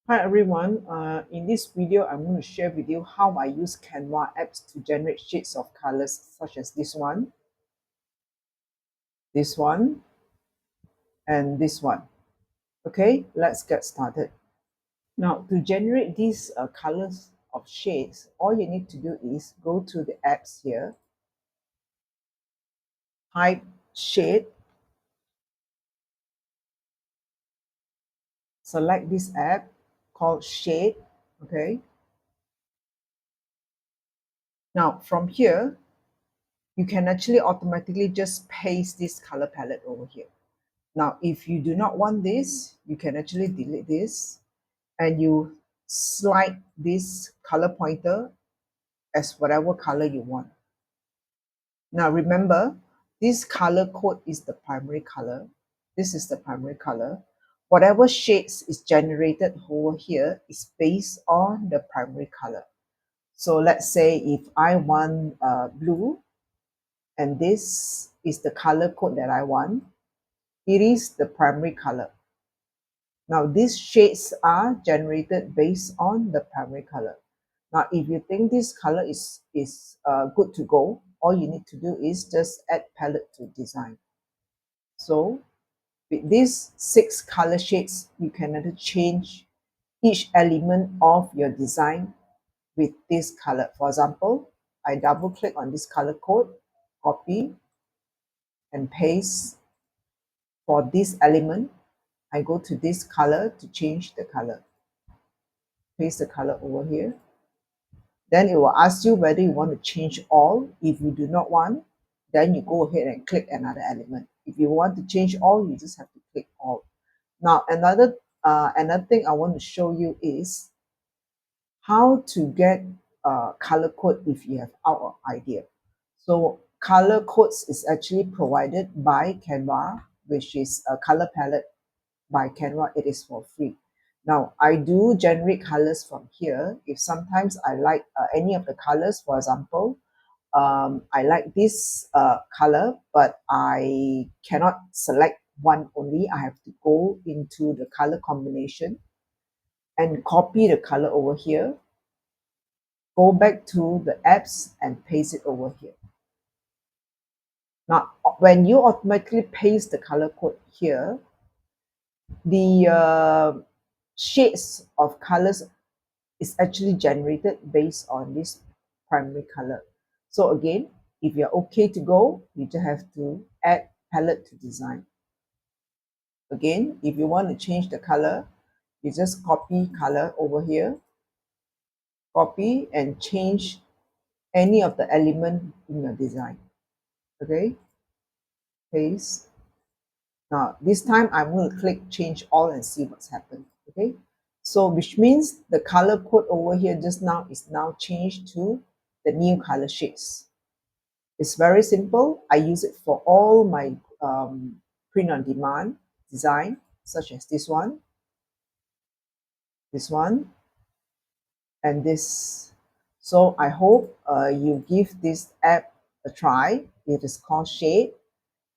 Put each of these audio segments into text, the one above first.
Hi everyone, in this video I'm going to share with you how I use Canva apps to generate shades of colors such as this one, and this one. Okay, let's get started. Now to generate these colors of shades, all you need to do is go to the apps here, type shade, select this app called shade. Okay, now from here you can actually automatically just paste this color palette over here. Now, if you do not want this, you can actually delete this and you slide this color pointer as whatever color you want. Now, remember, this color code is the primary color. This is the primary color. Whatever shades is generated over here is based on the primary color. So let's say if I want blue and this is the color code that I want, it is the primary color. Now, these shades are generated based on the primary color. Now, if you think this color is good to go, all you need to do is just add palette to design. So, with these 6 color shades, you can change each element of your design with this color. For example, I double click on this color code, copy and paste. For this element, I go to this color to change the color. Paste the color over here. Then it will ask you whether you want to change all. If you do not want, then you go ahead and click another element. If you want to change all, you just have to click all. Now, another thing I want to show you is how to get color code if you have our idea. So color codes is actually provided by Canva, which is a color palette by Canva. It is for free. Now, I do generate colors from here. If sometimes I like any of the colors, for example, I like this color, but I cannot select one only. I have to go into the color combination and copy the color over here, go back to the apps and paste it over here. Now, when you automatically paste the color code here, the shades of colors is actually generated based on this primary color. So again, if you're okay to go, you just have to add palette to design. Again, if you want to change the color, you just copy color over here, copy and change any of the element in your design. Okay, paste. Now, this time I'm going to click change all and see what's happened. Okay, so which means the color code over here just now is now changed to the new color shades. It's very simple. I use it for all my print on demand design, such as this one, and this. So I hope you give this app a try. It is called Shade,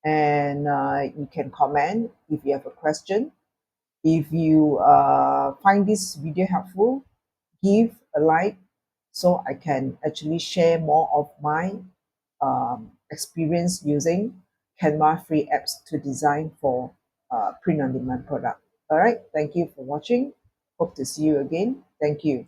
and you can comment if you have a question. If you find this video helpful, give a like so I can actually share more of my experience using Canva free apps to design for print on demand product. All right, thank you for watching. Hope to see you again. Thank you.